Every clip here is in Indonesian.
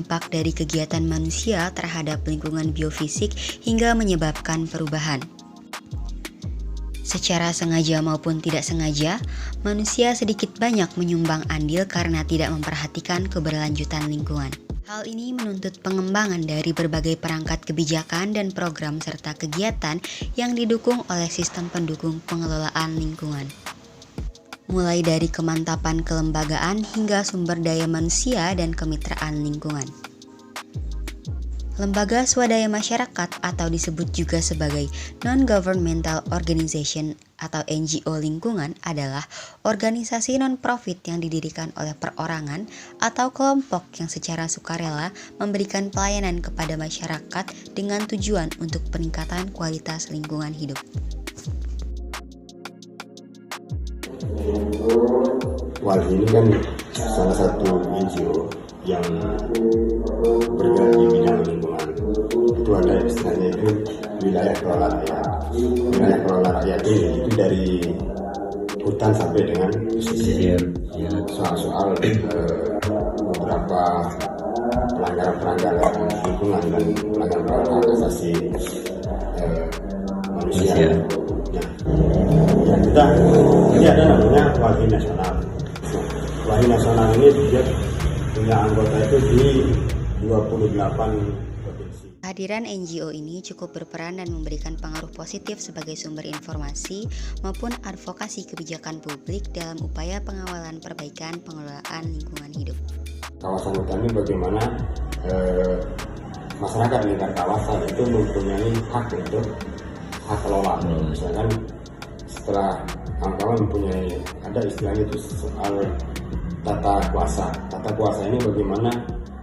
dampak dari kegiatan manusia terhadap lingkungan biofisik hingga menyebabkan perubahan. Secara sengaja maupun tidak sengaja, manusia sedikit banyak menyumbang andil karena tidak memperhatikan keberlanjutan lingkungan. Hal ini menuntut pengembangan dari berbagai perangkat kebijakan dan program serta kegiatan yang didukung oleh sistem pendukung pengelolaan lingkungan. Mulai dari kemantapan kelembagaan hingga sumber daya manusia dan kemitraan lingkungan. Lembaga swadaya masyarakat atau disebut juga sebagai Non-Governmental Organization atau NGO lingkungan adalah organisasi non-profit yang didirikan oleh perorangan atau kelompok yang secara sukarela memberikan pelayanan kepada masyarakat dengan tujuan untuk peningkatan kualitas lingkungan hidup. WALHI ini kan salah satu NGO yang bergerak di bidang lingkungan. Itu ada istilahnya itu wilayah kelola rakyat. Wilayah kelola rakyat ini itu dari hutan sampai dengan pesisir. Soal-soal beberapa pelanggaran lingkungan dan pelanggaran hak asasi manusia. Ya kita ini ada namanya WALHI nasional. WALHI nasional ini dia punya anggota itu di 28 provinsi. Kehadiran NGO ini cukup berperan dan memberikan pengaruh positif sebagai sumber informasi maupun advokasi kebijakan publik dalam upaya pengawalan perbaikan pengelolaan lingkungan hidup. Kawasan hutan ini bagaimana masyarakat di lingkar kawasan itu mempunyai hak untuk hak kelola. Misalkan setelah kawan-kawan mempunyai ada istilahnya itu soal tata kuasa. Tata kuasa ini bagaimana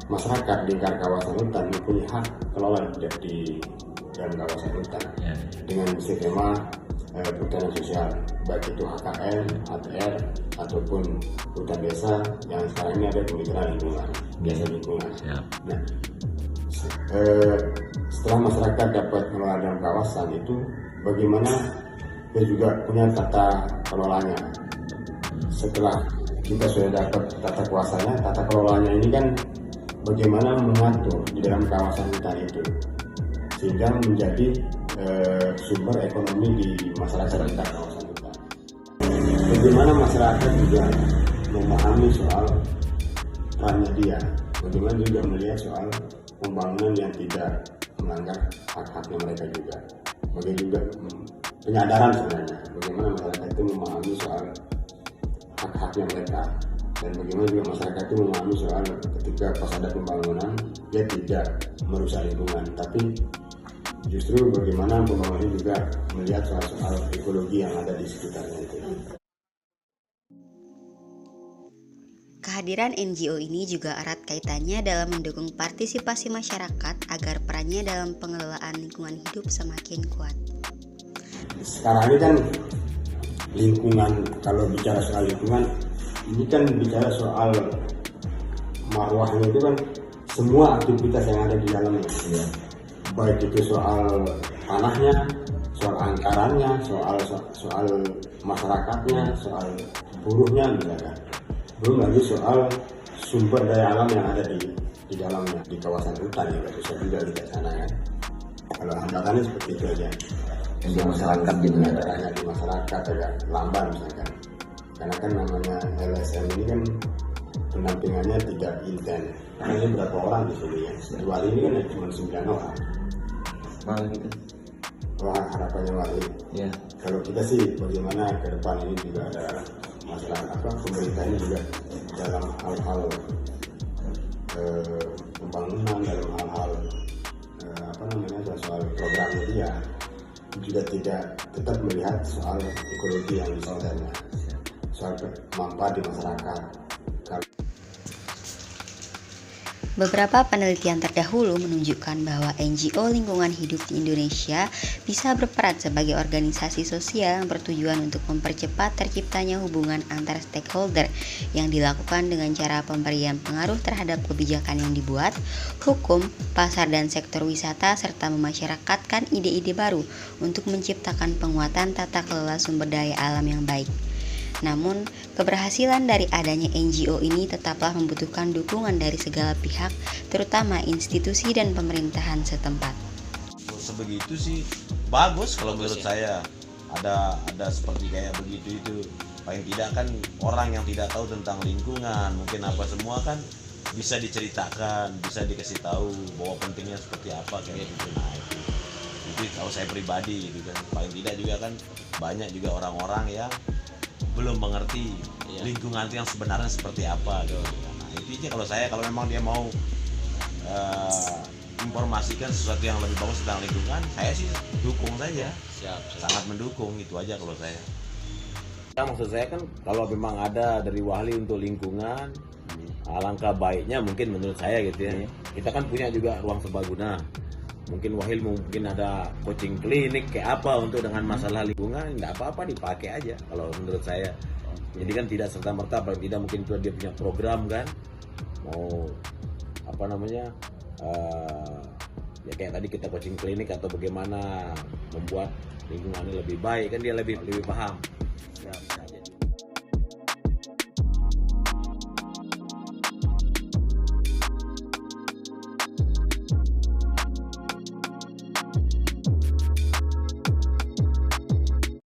masyarakat di lingkar kawasan hutan mempunyai hak kelola di dalam kawasan hutan dengan skema perhutanan sosial, baik itu HKL, ATR ataupun hutan desa yang sekarang ini ada kemitraan lingkungan, desa lingkungan. Nah, setelah masyarakat dapat kelola dalam kawasan itu, bagaimana dia juga punya tata kelolanya. Setelah kita sudah dapat tata kuasanya, tata kelolanya ini kan bagaimana mengatur di dalam kawasan hutan itu sehingga menjadi sumber ekonomi di masyarakat di kawasan hutan. Bagaimana masyarakat juga memahami soal perannya dia, bagaimana juga melihat soal pembangunan yang tidak melanggar hak-haknya mereka juga. Bagaimana juga penyadaran sebenarnya, bagaimana masyarakat itu memahami soal hak-haknya mereka, dan bagaimana juga masyarakat itu memahami soal ketika pas ada pembangunan dia tidak merusak lingkungan, tapi justru bagaimana pembangunan juga melihat soal ekologi yang ada di sekitarnya itu. Kehadiran NGO ini juga erat kaitannya dalam mendukung partisipasi masyarakat agar perannya dalam pengelolaan lingkungan hidup semakin kuat. Sekarang ini kan lingkungan, kalau bicara soal lingkungan, ini kan bicara soal marwahnya itu kan semua aktivitas yang ada di dalamnya, baik itu soal tanahnya, soal anggarannya, soal masyarakatnya, soal buruhnya, misalkan. Belum lagi soal sumber daya alam yang ada di dalamnya, di kawasan hutan ya, bisa juga di sana kan. Kalau hambatannya seperti itu aja. Di masyarakat gitu, caranya di masyarakat agak lamban misalkan. Karena kan namanya LSM ini kan pendampingannya tidak intens. Karena ini berapa orang di sini ya? Di WALHI ini kan cuma 9 orang. Malah gitu. Wah, harapannya WALHI. Ya. Kalau kita sih bagaimana ke depan ini juga ada masalah pemerintah ini juga dalam hal-hal pembangunan, dalam hal-hal soal programnya dia juga tidak tetap melihat soal ekologi yang di sekitarnya, soal manfaat di masyarakat. Beberapa penelitian terdahulu menunjukkan bahwa NGO lingkungan hidup di Indonesia bisa berperan sebagai organisasi sosial yang bertujuan untuk mempercepat terciptanya hubungan antar stakeholder yang dilakukan dengan cara pemberian pengaruh terhadap kebijakan yang dibuat, hukum, pasar dan sektor wisata, serta memasyarakatkan ide-ide baru untuk menciptakan penguatan tata kelola sumber daya alam yang baik. Namun, keberhasilan dari adanya NGO ini tetaplah membutuhkan dukungan dari segala pihak, terutama institusi dan pemerintahan setempat. Sebegitu sih bagus kalau menurut saya. Ada seperti kayak begitu itu. Paling tidak kan orang yang tidak tahu tentang lingkungan, mungkin apa semua kan bisa diceritakan, bisa dikasih tahu bahwa pentingnya seperti apa kayak gitu. Nah itu kalau saya pribadi gitu kan. Paling tidak juga kan banyak juga orang-orang yang belum mengerti lingkungan itu yang sebenarnya seperti apa gitu. Nah intinya kalau memang dia mau informasikan sesuatu yang lebih bagus tentang lingkungan, saya sih dukung saja. Sangat mendukung, itu aja kalau saya. Nah, maksud saya kan kalau memang ada dari Wahli untuk lingkungan, alangkah baiknya mungkin menurut saya gitu ya. Kita kan punya juga ruang serbaguna. Mungkin Wahil mungkin ada coaching klinik kayak apa untuk dengan masalah lingkungan, nggak apa-apa dipakai aja kalau menurut saya. Jadi kan tidak serta-merta, paling tidak mungkin dia punya program kan, mau apa namanya, ya kayak tadi kita coaching klinik atau bagaimana membuat lingkungannya lebih baik kan dia lebih paham.